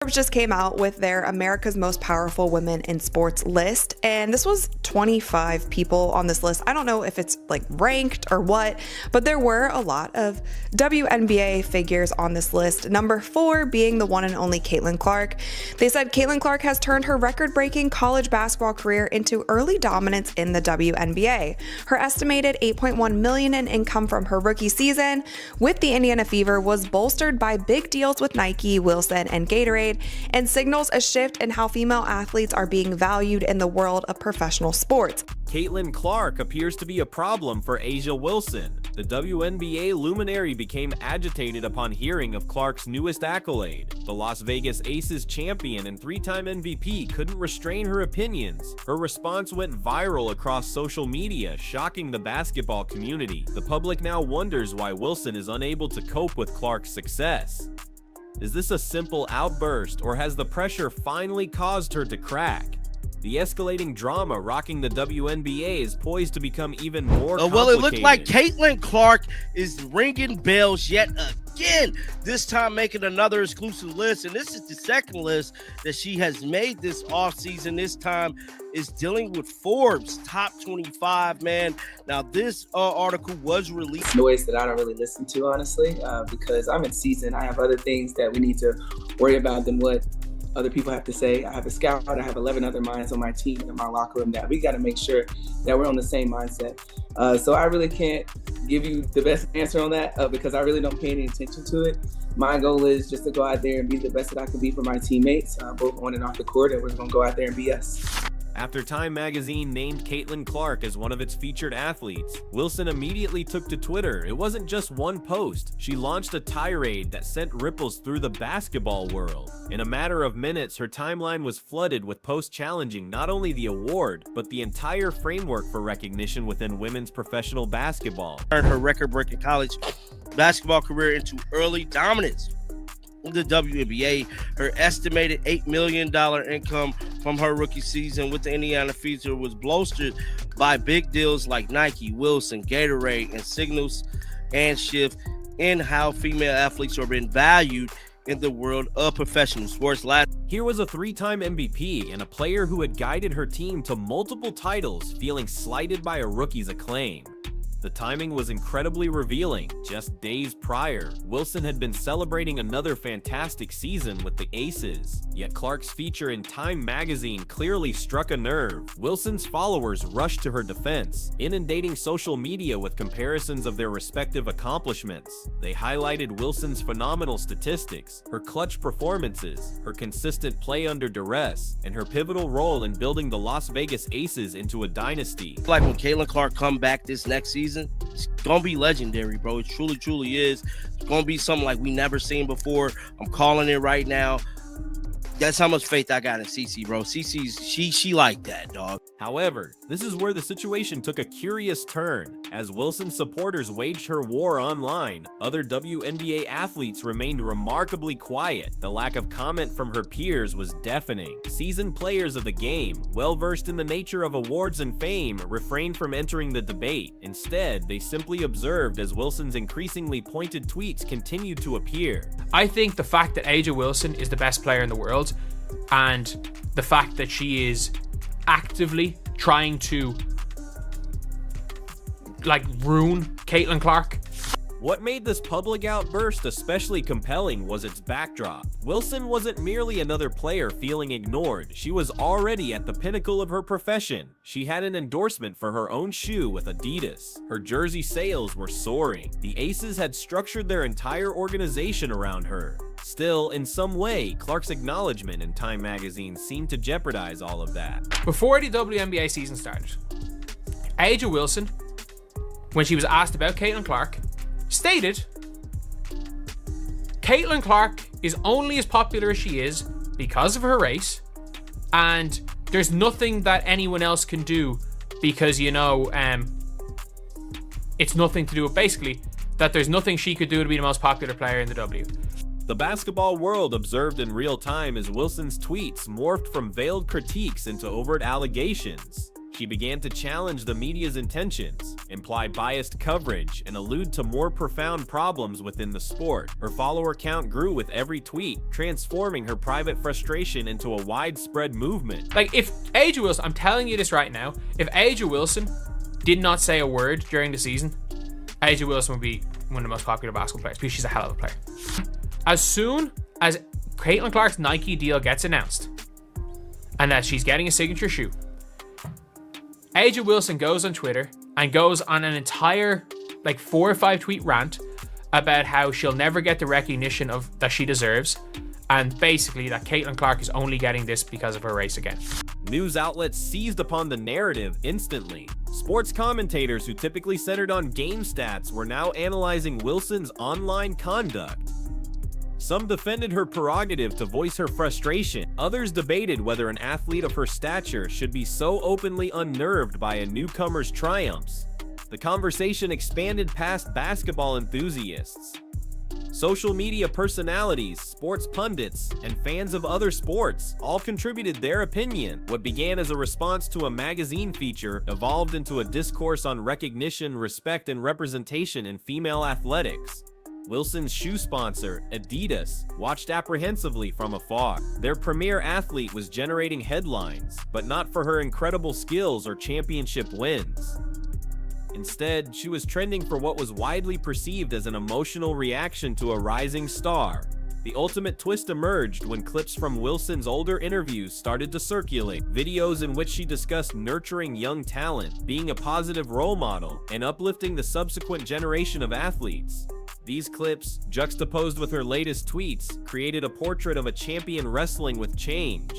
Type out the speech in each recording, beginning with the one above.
Forbes just came out with their America's Most Powerful Women in Sports list, and this was 25 people on this list. I don't know if it's like ranked or what, but there were a lot of WNBA figures on this list. Number 4 being the one and only Caitlin Clark. They said Caitlin Clark has turned her record-breaking college basketball career into early dominance in the WNBA. Her estimated $8.1 million in income from her rookie season with the Indiana Fever was bolstered by big deals with Nike, Wilson, and Gatorade, and signals a shift in how female athletes are being valued in the world of professional sports. Caitlin Clark appears to be a problem for A'ja Wilson. The WNBA luminary became agitated upon hearing of Clark's newest accolade. The Las Vegas Aces champion and 3-time MVP couldn't restrain her opinions. Her response went viral across social media, shocking the basketball community. The public now wonders why Wilson is unable to cope with Clark's success. Is this a simple outburst, or has the pressure finally caused her to crack? The escalating drama rocking the WNBA is poised to become even more complicated. Well, it looked like Caitlin Clark is ringing bells yet again, this time making another exclusive list. And this is the second list that she has made this offseason. This time is dealing with Forbes top 25, man. Now, this article was released. Noise that I don't really listen to, honestly, because I'm in season. I have other things that we need to worry about than what other people have to say. I have a scout. I have 11 other minds on my team in my locker room that we got to make sure that we're on the same mindset. So I really can't give you the best answer on that because I really don't pay any attention to it. My goal is just to go out there and be the best that I can be for my teammates, both on and off the court, and we're going to go out there and be us. After Time magazine named Caitlin Clark as one of its featured athletes, Wilson immediately took to Twitter. It wasn't just one post. She launched a tirade that sent ripples through the basketball world. In a matter of minutes, her timeline was flooded with posts challenging not only the award, but the entire framework for recognition within women's professional basketball. Turned her record-breaking college basketball career into early dominance in the WNBA. Her estimated $8 million income from her rookie season with the Indiana Fever was bolstered by big deals like Nike, Wilson, Gatorade, and signals and shift in how female athletes are being valued in the world of professional sports. Here was a 3-time MVP and a player who had guided her team to multiple titles feeling slighted by a rookie's acclaim. The timing was incredibly revealing. Just days prior, Wilson had been celebrating another fantastic season with the Aces. Yet Clark's feature in Time magazine clearly struck a nerve. Wilson's followers rushed to her defense, inundating social media with comparisons of their respective accomplishments. They highlighted Wilson's phenomenal statistics, her clutch performances, her consistent play under duress, and her pivotal role in building the Las Vegas Aces into a dynasty. Like when Caitlin Clark come back this next season, it's gonna be legendary, bro. It truly is. It's gonna be something like we never seen before. I'm calling it right now. That's how much faith I got in CC, bro. CC's she like that, dog. However, this is where the situation took a curious turn. As Wilson's supporters waged her war online, other WNBA athletes remained remarkably quiet. The lack of comment from her peers was deafening. Seasoned players of the game, well-versed in the nature of awards and fame, refrained from entering the debate. Instead, they simply observed as Wilson's increasingly pointed tweets continued to appear. I think the fact that A'ja Wilson is the best player in the world, and the fact that she is actively trying to ruin Caitlin Clark. What made this public outburst especially compelling was its backdrop. Wilson wasn't merely another player feeling ignored. She was already at the pinnacle of her profession. She had an endorsement for her own shoe with Adidas. Her jersey sales were soaring. The Aces had structured their entire organization around her. Still, in some way, Clark's acknowledgement in Time magazine seemed to jeopardize all of that. Before the WNBA season started, A'ja Wilson, when she was asked about Caitlin Clark, stated, Caitlin Clark is only as popular as she is because of her race, and there's nothing that anyone else can do because, it's nothing to do with, basically, that there's nothing she could do to be the most popular player in the W. The basketball world observed in real time as Wilson's tweets morphed from veiled critiques into overt allegations. she began to challenge the media's intentions, imply biased coverage, and allude to more profound problems within the sport. Her follower count grew with every tweet, transforming her private frustration into a widespread movement. Like, if A'ja Wilson, I'm telling you this right now, if A'ja Wilson did not say a word during the season, A'ja Wilson would be one of the most popular basketball players because she's a hell of a player. As soon as Caitlin Clark's Nike deal gets announced and that she's getting a signature shoe, A'ja Wilson goes on Twitter and goes on an entire 4 or 5 tweet rant about how she'll never get the recognition that she deserves, and basically that Caitlin Clark is only getting this because of her race again. News outlets seized upon the narrative instantly. Sports commentators who typically centered on game stats were now analyzing Wilson's online conduct. Some defended her prerogative to voice her frustration. Others debated whether an athlete of her stature should be so openly unnerved by a newcomer's triumphs. The conversation expanded past basketball enthusiasts. Social media personalities, sports pundits, and fans of other sports all contributed their opinion. What began as a response to a magazine feature evolved into a discourse on recognition, respect, and representation in female athletics. Wilson's shoe sponsor, Adidas, watched apprehensively from afar. Their premier athlete was generating headlines, but not for her incredible skills or championship wins. Instead, she was trending for what was widely perceived as an emotional reaction to a rising star. The ultimate twist emerged when clips from Wilson's older interviews started to circulate, videos in which she discussed nurturing young talent, being a positive role model, and uplifting the subsequent generation of athletes. These clips, juxtaposed with her latest tweets, created a portrait of a champion wrestling with change.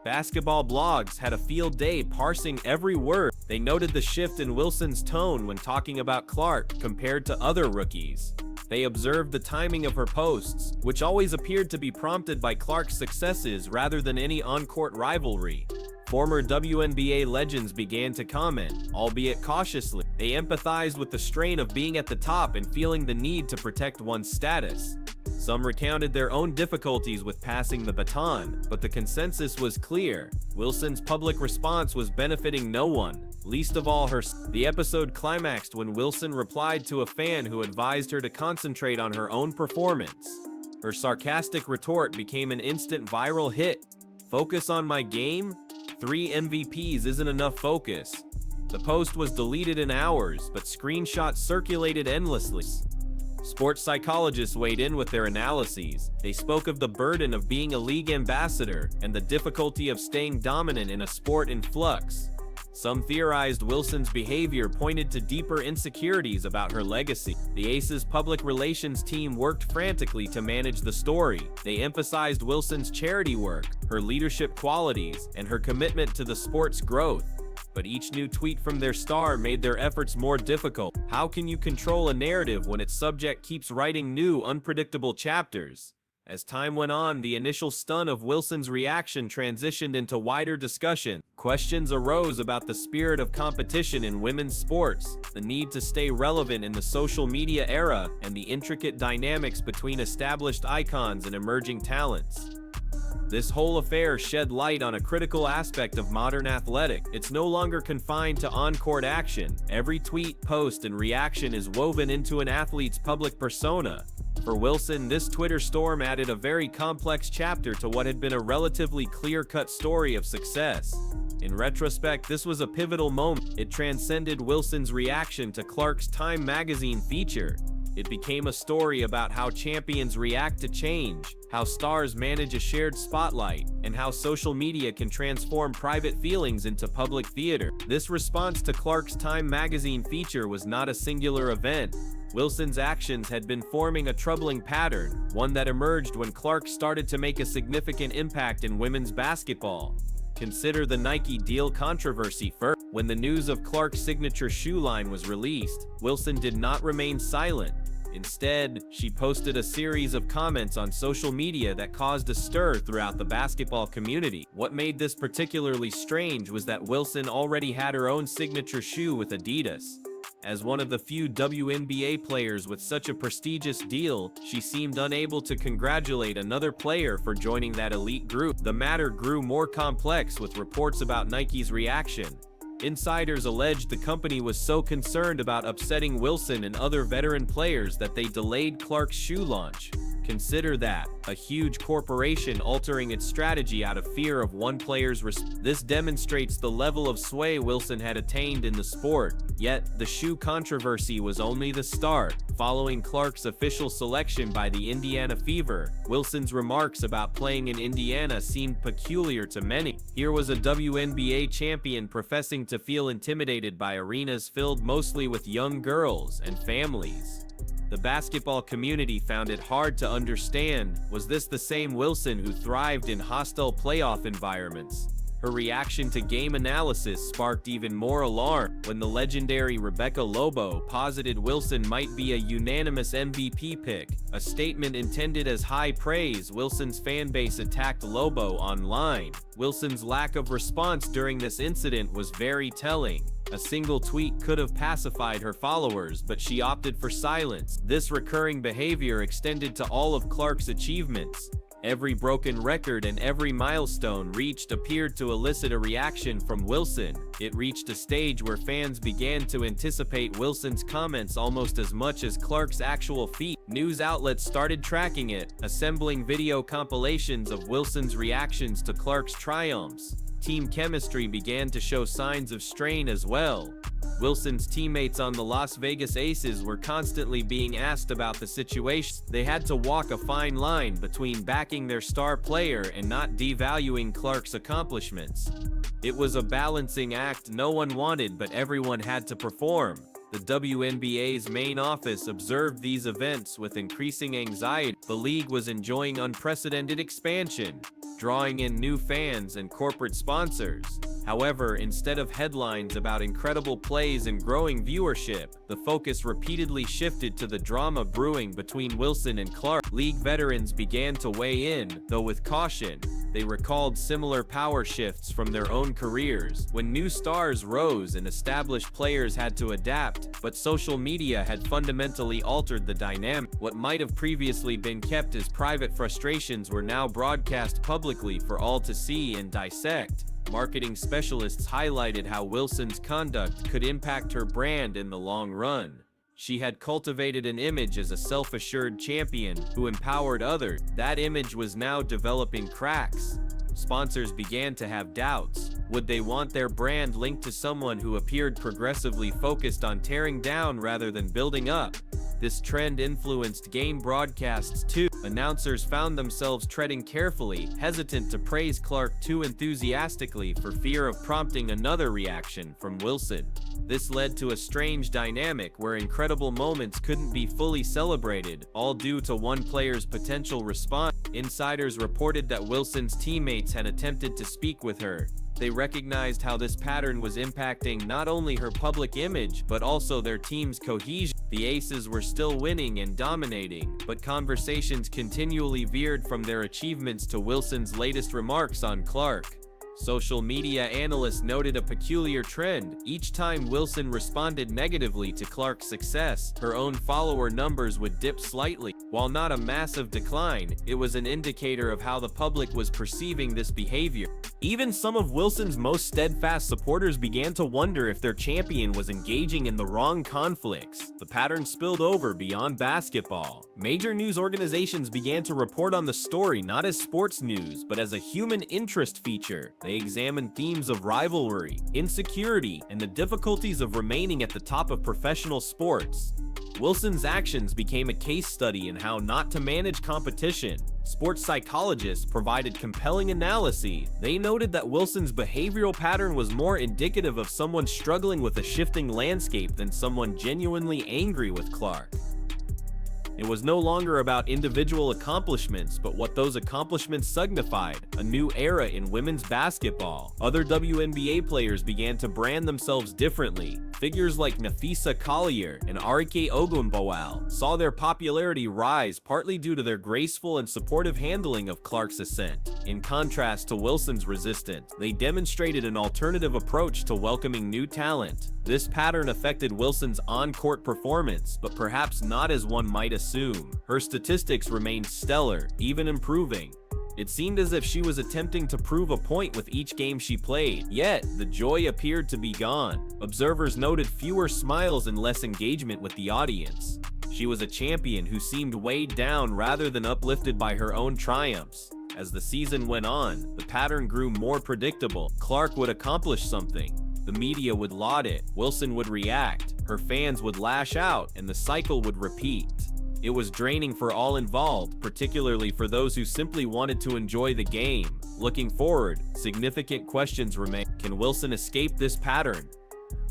Basketball blogs had a field day parsing every word. They noted the shift in Wilson's tone when talking about Clark compared to other rookies. They observed the timing of her posts, which always appeared to be prompted by Clark's successes rather than any on-court rivalry. Former WNBA legends began to comment, albeit cautiously. They empathized with the strain of being at the top and feeling the need to protect one's status. Some recounted their own difficulties with passing the baton, but the consensus was clear. Wilson's public response was benefiting no one, least of all her. The episode climaxed when Wilson replied to a fan who advised her to concentrate on her own performance. Her sarcastic retort became an instant viral hit. "Focus on my game? 3 MVPs isn't enough focus." The post was deleted in hours, but screenshots circulated endlessly. Sports psychologists weighed in with their analyses. They spoke of the burden of being a league ambassador and the difficulty of staying dominant in a sport in flux. Some theorized Wilson's behavior pointed to deeper insecurities about her legacy. The Aces public relations team worked frantically to manage the story. They emphasized Wilson's charity work, her leadership qualities, and her commitment to the sport's growth. But each new tweet from their star made their efforts more difficult. How can you control a narrative when its subject keeps writing new, unpredictable chapters? As time went on, the initial stun of Wilson's reaction transitioned into wider discussion. Questions arose about the spirit of competition in women's sports, the need to stay relevant in the social media era, and the intricate dynamics between established icons and emerging talents. This whole affair shed light on a critical aspect of modern athletics. It's no longer confined to on-court action. Every tweet, post, and reaction is woven into an athlete's public persona. For Wilson, this Twitter storm added a very complex chapter to what had been a relatively clear-cut story of success. In retrospect, this was a pivotal moment. It transcended Wilson's reaction to Clark's Time magazine feature. It became a story about how champions react to change, how stars manage a shared spotlight, and how social media can transform private feelings into public theater. This response to Clark's Time magazine feature was not a singular event. Wilson's actions had been forming a troubling pattern, one that emerged when Clark started to make a significant impact in women's basketball. Consider the Nike deal controversy first. When the news of Clark's signature shoe line was released, Wilson did not remain silent. Instead, she posted a series of comments on social media that caused a stir throughout the basketball community. What made this particularly strange was that Wilson already had her own signature shoe with Adidas. As one of the few WNBA players with such a prestigious deal, she seemed unable to congratulate another player for joining that elite group. The matter grew more complex with reports about Nike's reaction. Insiders alleged the company was so concerned about upsetting Wilson and other veteran players that they delayed Clark's shoe launch. Consider that, a huge corporation altering its strategy out of fear of one player's This demonstrates the level of sway Wilson had attained in the sport. Yet, the shoe controversy was only the start. Following Clark's official selection by the Indiana Fever, Wilson's remarks about playing in Indiana seemed peculiar to many. Here was a WNBA champion professing to feel intimidated by arenas filled mostly with young girls and families. The basketball community found it hard to understand. Was this the same Wilson who thrived in hostile playoff environments? Her reaction to game analysis sparked even more alarm when the legendary Rebecca Lobo posited Wilson might be a unanimous MVP pick, a statement intended as high praise. Wilson's fanbase attacked Lobo online. Wilson's lack of response during this incident was very telling. A single tweet could have pacified her followers, but she opted for silence. This recurring behavior extended to all of Clark's achievements. Every broken record and every milestone reached appeared to elicit a reaction from Wilson. It reached a stage where fans began to anticipate Wilson's comments almost as much as Clark's actual feat. News outlets started tracking it, assembling video compilations of Wilson's reactions to Clark's triumphs. Team chemistry began to show signs of strain as well. Wilson's teammates on the Las Vegas Aces were constantly being asked about the situation. They had to walk a fine line between backing their star player and not devaluing Clark's accomplishments. It was a balancing act no one wanted, but everyone had to perform. The WNBA's main office observed these events with increasing anxiety. The league was enjoying unprecedented expansion, drawing in new fans and corporate sponsors. However, instead of headlines about incredible plays and growing viewership, the focus repeatedly shifted to the drama brewing between Wilson and Clark. League veterans began to weigh in, though with caution. They recalled similar power shifts from their own careers, when new stars rose and established players had to adapt, but social media had fundamentally altered the dynamic. What might have previously been kept as private frustrations were now broadcast publicly for all to see and dissect. Marketing specialists highlighted how Wilson's conduct could impact her brand in the long run. She had cultivated an image as a self-assured champion who empowered others. That image was now developing cracks. Sponsors began to have doubts. Would they want their brand linked to someone who appeared progressively focused on tearing down rather than building up? This trend influenced game broadcasts too. Announcers found themselves treading carefully, hesitant to praise Clark too enthusiastically for fear of prompting another reaction from Wilson. This led to a strange dynamic where incredible moments couldn't be fully celebrated, all due to one player's potential response. Insiders reported that Wilson's teammates had attempted to speak with her. They recognized how this pattern was impacting not only her public image, but also their team's cohesion. The Aces were still winning and dominating, but conversations continually veered from their achievements to Wilson's latest remarks on Clark. Social media analysts noted a peculiar trend. Each time Wilson responded negatively to Clark's success, her own follower numbers would dip slightly. While not a massive decline, it was an indicator of how the public was perceiving this behavior. Even some of Wilson's most steadfast supporters began to wonder if their champion was engaging in the wrong conflicts. The pattern spilled over beyond basketball. Major news organizations began to report on the story not as sports news, but as a human interest feature. They examined themes of rivalry, insecurity, and the difficulties of remaining at the top of professional sports. Wilson's actions became a case study in how not to manage competition. Sports psychologists provided compelling analyses. They noted that Wilson's behavioral pattern was more indicative of someone struggling with a shifting landscape than someone genuinely angry with Clark. It was no longer about individual accomplishments, but what those accomplishments signified, a new era in women's basketball. Other WNBA players began to brand themselves differently. Figures like Nafisa Collier and Arike Ogunbowale saw their popularity rise partly due to their graceful and supportive handling of Clark's ascent. In contrast to Wilson's resistance, they demonstrated an alternative approach to welcoming new talent. This pattern affected Wilson's on-court performance, but perhaps not as one might assume. Her statistics remained stellar, even improving. It seemed as if she was attempting to prove a point with each game she played, yet the joy appeared to be gone. Observers noted fewer smiles and less engagement with the audience. She was a champion who seemed weighed down rather than uplifted by her own triumphs. As the season went on, the pattern grew more predictable. Clark would accomplish something. The media would laud it, Wilson would react, her fans would lash out, and the cycle would repeat. It was draining for all involved, particularly for those who simply wanted to enjoy the game. Looking forward, significant questions remain. Can Wilson escape this pattern?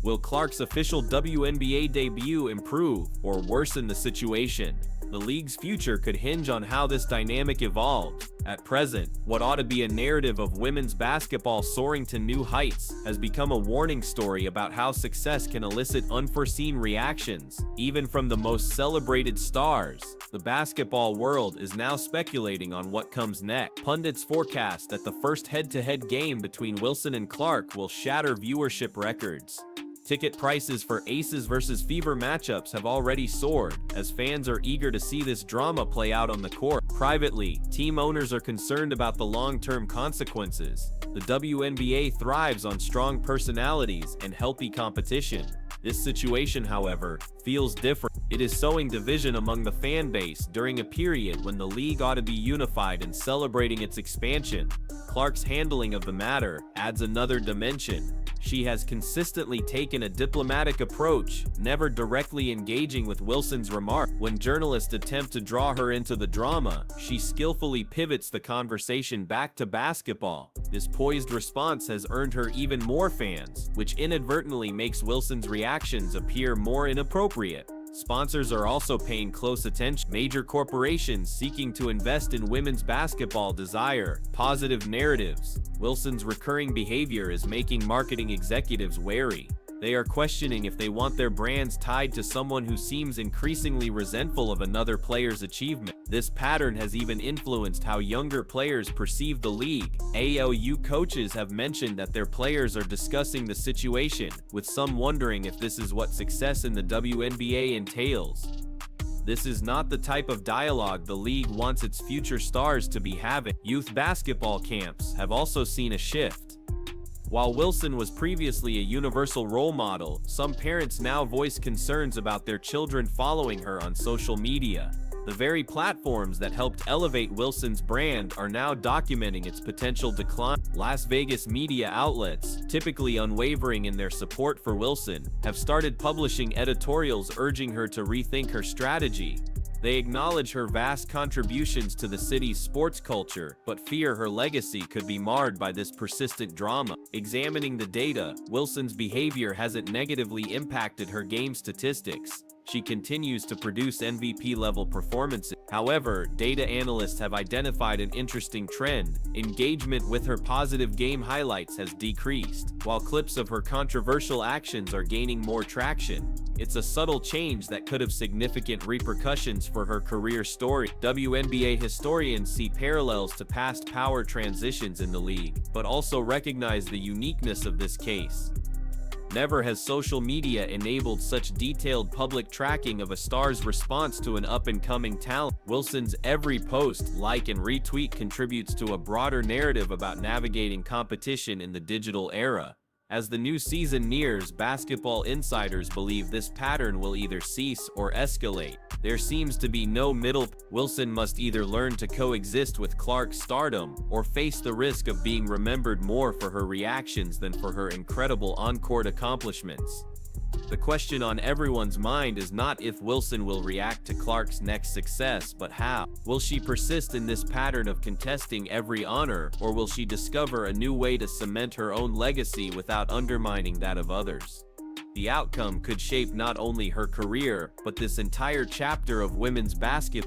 Will Clark's official WNBA debut improve or worsen the situation? The league's future could hinge on how this dynamic evolves. At present, what ought to be a narrative of women's basketball soaring to new heights has become a warning story about how success can elicit unforeseen reactions, even from the most celebrated stars. The basketball world is now speculating on what comes next. Pundits forecast that the first head-to-head game between Wilson and Clark will shatter viewership records. Ticket prices for Aces vs. Fever matchups have already soared, as fans are eager to see this drama play out on the court. Privately, team owners are concerned about the long-term consequences. The WNBA thrives on strong personalities and healthy competition. This situation, however, feels different. It is sowing division among the fan base during a period when the league ought to be unified and celebrating its expansion. Clark's handling of the matter adds another dimension. She has consistently taken a diplomatic approach, never directly engaging with Wilson's remark. When journalists attempt to draw her into the drama, she skillfully pivots the conversation back to basketball. This poised response has earned her even more fans, which inadvertently makes Wilson's reactions appear more inappropriate. Sponsors are also paying close attention. Major corporations seeking to invest in women's basketball desire positive narratives. Wilson's recurring behavior is making marketing executives wary. They are questioning if they want their brands tied to someone who seems increasingly resentful of another player's achievement. This pattern has even influenced how younger players perceive the league. ALU coaches have mentioned that their players are discussing the situation, with some wondering if this is what success in the WNBA entails. This is not the type of dialogue the league wants its future stars to be having. Youth basketball camps have also seen a shift. While Wilson was previously a universal role model, some parents now voice concerns about their children following her on social media. The very platforms that helped elevate Wilson's brand are now documenting its potential decline. Las Vegas media outlets, typically unwavering in their support for Wilson, have started publishing editorials urging her to rethink her strategy. They acknowledge her vast contributions to the city's sports culture, but fear her legacy could be marred by this persistent drama. Examining the data, Wilson's behavior hasn't negatively impacted her game statistics. She continues to produce MVP-level performances. However, data analysts have identified an interesting trend. Engagement with her positive game highlights has decreased, while clips of her controversial actions are gaining more traction. It's a subtle change that could have significant repercussions for her career story. WNBA historians see parallels to past power transitions in the league, but also recognize the uniqueness of this case. Never has social media enabled such detailed public tracking of a star's response to an up-and-coming talent. Wilson's every post, like, and retweet contributes to a broader narrative about navigating competition in the digital era. As the new season nears, basketball insiders believe this pattern will either cease or escalate. There seems to be no middle. Wilson must either learn to coexist with Clark's stardom or face the risk of being remembered more for her reactions than for her incredible on-court accomplishments. The question on everyone's mind is not if Wilson will react to Clark's next success, but how. Will she persist in this pattern of contesting every honor, or will she discover a new way to cement her own legacy without undermining that of others? The outcome could shape not only her career, but this entire chapter of women's basketball.